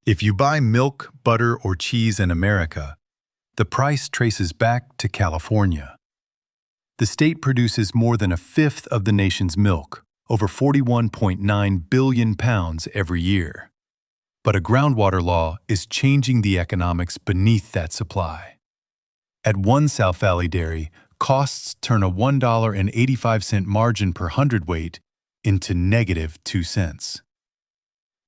If you buy milk, butter, or cheese in America, the price traces back to California. The state produces more than a fifth of the nation's milk, over 41.9 billion pounds every year. But a groundwater law is changing the economics beneath that supply. At one South Valley dairy, costs turn a $1.85 margin per hundredweight into negative 2 cents.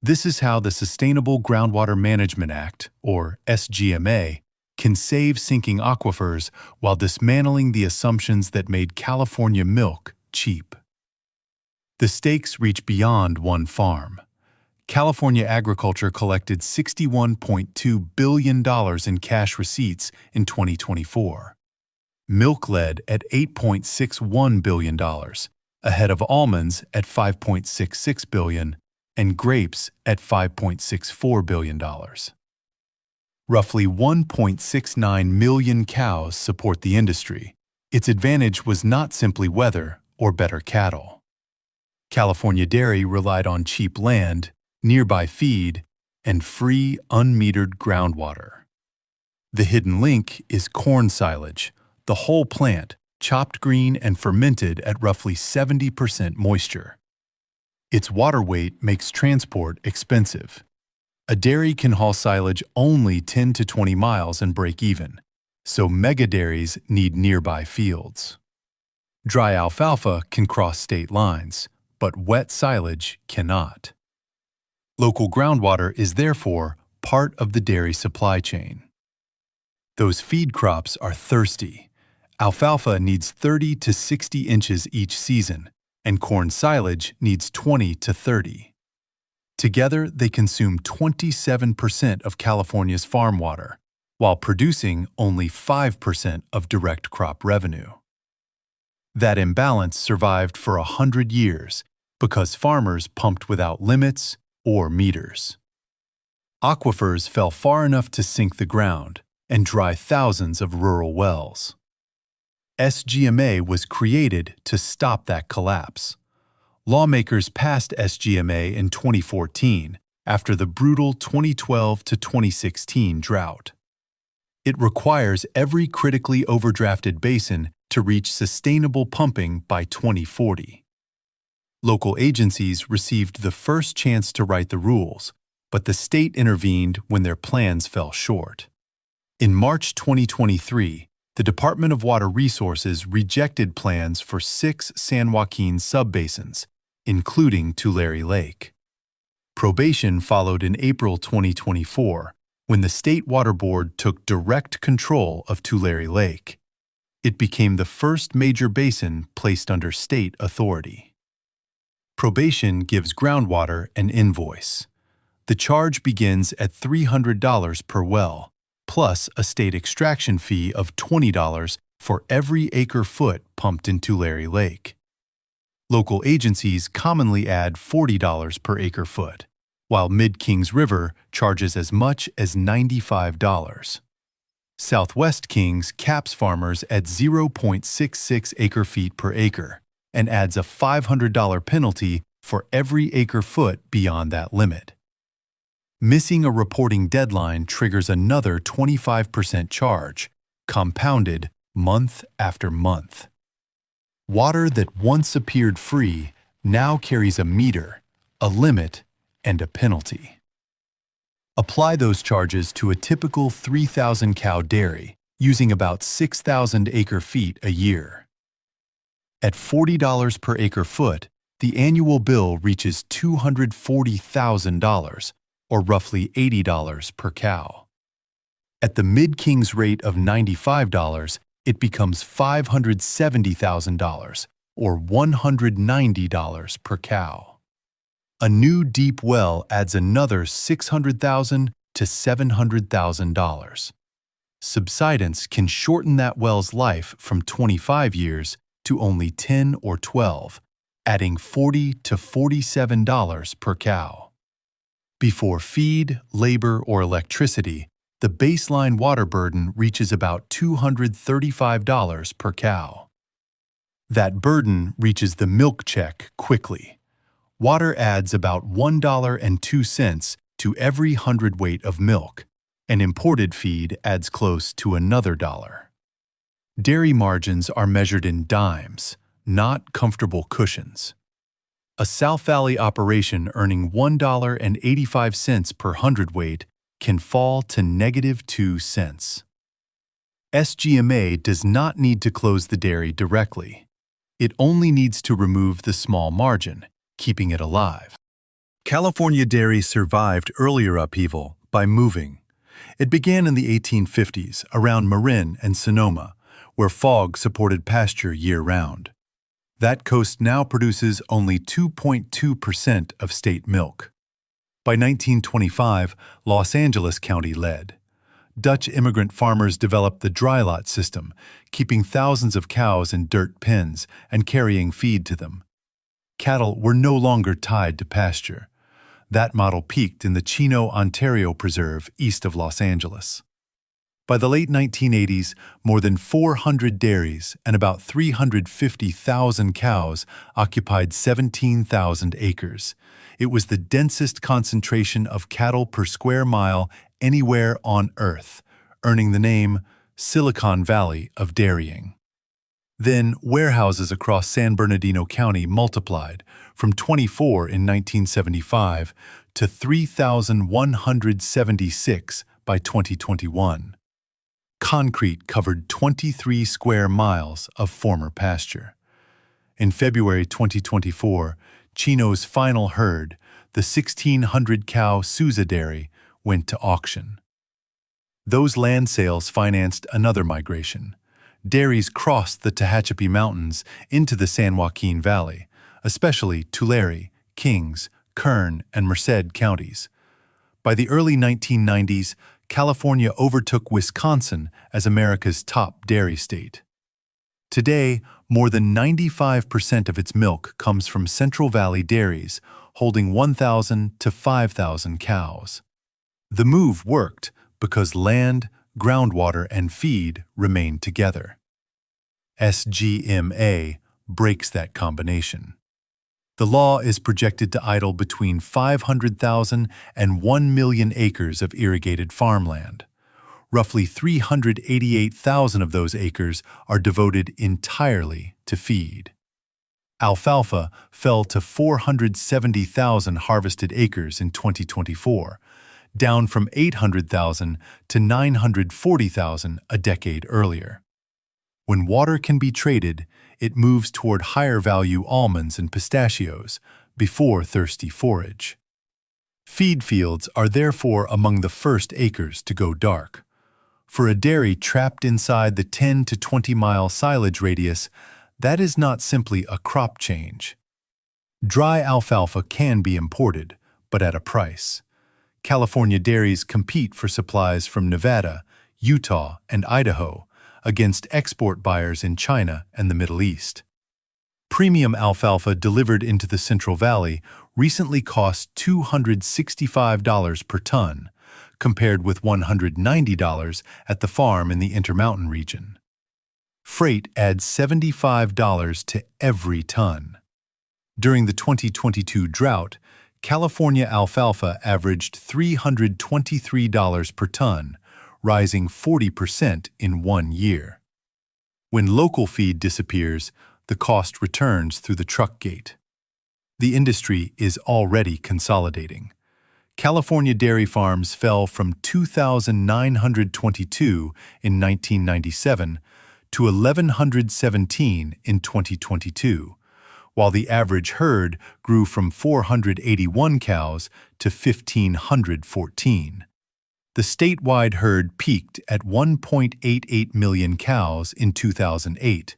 This is how the Sustainable Groundwater Management Act, or SGMA, can save sinking aquifers while dismantling the assumptions that made California milk cheap. The stakes reach beyond one farm. California agriculture collected $61.2 billion in cash receipts in 2024. Milk led at $8.61 billion, ahead of almonds at $5.66 billion, and grapes at $5.64 billion. Roughly 1.69 million cows support the industry. Its advantage was not simply weather or better cattle. California dairy relied on cheap land, nearby feed, and free, unmetered groundwater. The hidden link is corn silage, the whole plant, chopped green and fermented at roughly 70% moisture. Its water weight makes transport expensive. A dairy can haul silage only 10 to 20 miles and break even, so mega dairies need nearby fields. Dry alfalfa can cross state lines, but wet silage cannot. Local groundwater is therefore part of the dairy supply chain. Those feed crops are thirsty. Alfalfa needs 30 to 60 inches each season, and corn silage needs 20 to 30. Together, they consume 27% of California's farm water, while producing only 5% of direct crop revenue. That imbalance survived for 100 years because farmers pumped without limits or meters. Aquifers fell far enough to sink the ground and dry thousands of rural wells. SGMA was created to stop that collapse. Lawmakers passed SGMA in 2014 after the brutal 2012 to 2016 drought. It requires every critically overdrafted basin to reach sustainable pumping by 2040. Local agencies received the first chance to write the rules, but the state intervened when their plans fell short. In March 2023, the Department of Water Resources rejected plans for 6 San Joaquin subbasins, including Tulare Lake. Probation followed in April 2024, when the State Water Board took direct control of Tulare Lake. It became the first major basin placed under state authority. Probation gives groundwater an invoice. The charge begins at $300 per well, plus a state extraction fee of $20 for every acre-foot pumped in Tulare Lake. Local agencies commonly add $40 per acre-foot, while Mid-Kings River charges as much as $95. Southwest Kings caps farmers at 0.66 acre-feet per acre and adds a $500 penalty for every acre-foot beyond that limit. Missing a reporting deadline triggers another 25% charge, compounded month after month. Water that once appeared free now carries a meter, a limit, and a penalty. Apply those charges to a typical 3,000-cow dairy, using about 6,000 acre-feet a year. At $40 per acre-foot, the annual bill reaches $240,000, or roughly $80 per cow. At the Mid-Kings rate of $95, it becomes $570,000, or $190 per cow. A new deep well adds another $600,000 to $700,000. Subsidence can shorten that well's life from 25 years to only 10 or 12, adding $40 to $47 per cow. Before feed, labor, or electricity, the baseline water burden reaches about $235 per cow. That burden reaches the milk check quickly. Water adds about $1.02 to every hundredweight of milk, and imported feed adds close to another dollar. Dairy margins are measured in dimes, not comfortable cushions. A South Valley operation earning $1.85 per hundredweight can fall to -2 cents. SGMA does not need to close the dairy directly. It only needs to remove the small margin, keeping it alive. California dairy survived earlier upheaval by moving. It began in the 1850s around Marin and Sonoma, where fog supported pasture year-round. That coast now produces only 2.2% of state milk. By 1925, Los Angeles County led. Dutch immigrant farmers developed the dry lot system, keeping thousands of cows in dirt pens and carrying feed to them. Cattle were no longer tied to pasture. That model peaked in the Chino, Ontario Preserve east of Los Angeles. By the late 1980s, more than 400 dairies and about 350,000 cows occupied 17,000 acres. It was the densest concentration of cattle per square mile anywhere on Earth, earning the name Silicon Valley of dairying. Then, warehouses across San Bernardino County multiplied from 24 in 1975 to 3,176 by 2021. Concrete covered 23 square miles of former pasture. In February 2024, Chino's final herd, the 1,600-cow Souza Dairy, went to auction. Those land sales financed another migration. Dairies crossed the Tehachapi Mountains into the San Joaquin Valley, especially Tulare, Kings, Kern, and Merced counties. By the early 1990s, California overtook Wisconsin as America's top dairy state. Today, more than 95% of its milk comes from Central Valley dairies, holding 1,000 to 5,000 cows. The move worked because land, groundwater, and feed remained together. SGMA breaks that combination. The law is projected to idle between 500,000 and 1 million acres of irrigated farmland. Roughly 388,000 of those acres are devoted entirely to feed. Alfalfa fell to 470,000 harvested acres in 2024, down from 800,000 to 940,000 a decade earlier. When water can be traded, it moves toward higher-value almonds and pistachios before thirsty forage. Feed fields are therefore among the first acres to go dark. For a dairy trapped inside the 10 to 20-mile silage radius, that is not simply a crop change. Dry alfalfa can be imported, but at a price. California dairies compete for supplies from Nevada, Utah, and Idaho against export buyers in China and the Middle East. Premium alfalfa delivered into the Central Valley recently cost $265 per ton, compared with $190 at the farm in the Intermountain region. Freight adds $75 to every ton. During the 2022 drought, California alfalfa averaged $323 per ton, rising 40% in 1 year. When local feed disappears, the cost returns through the truck gate. The industry is already consolidating. California dairy farms fell from 2,922 in 1997 to 1,117 in 2022, while the average herd grew from 481 cows to 1,514. The statewide herd peaked at 1.88 million cows in 2008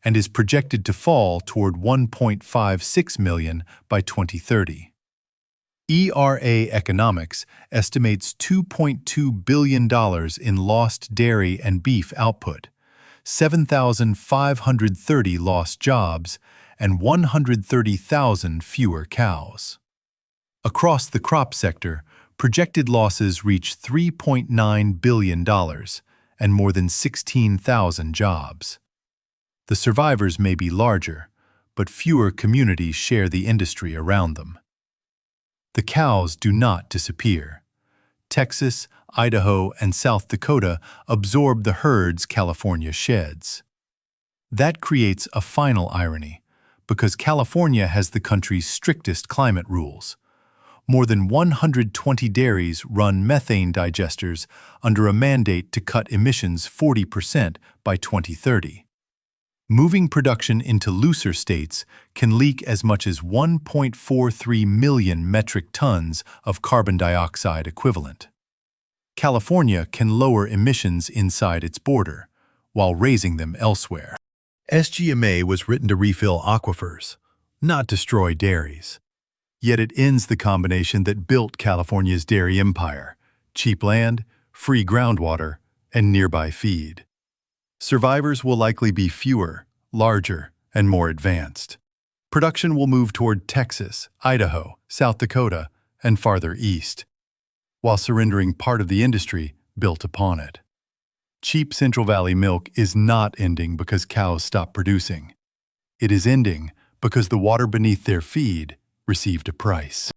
and is projected to fall toward 1.56 million by 2030. ERA Economics estimates $2.2 billion in lost dairy and beef output, 7,530 lost jobs, and 130,000 fewer cows. Across the crop sector, projected losses reach $3.9 billion and more than 16,000 jobs. The survivors may be larger, but fewer communities share the industry around them. The cows do not disappear. Texas, Idaho, and South Dakota absorb the herds California sheds. That creates a final irony, because California has the country's strictest climate rules. More than 120 dairies run methane digesters under a mandate to cut emissions 40% by 2030. Moving production into looser states can leak as much as 1.43 million metric tons of carbon dioxide equivalent. California can lower emissions inside its border, while raising them elsewhere. SGMA was written to refill aquifers, not destroy dairies. Yet it ends the combination that built California's dairy empire: cheap land, free groundwater, and nearby feed. Survivors will likely be fewer, larger, and more advanced. Production will move toward Texas, Idaho, South Dakota, and farther east, while surrendering part of the industry built upon it. Cheap Central Valley milk is not ending because cows stop producing. It is ending because the water beneath their feed received a price.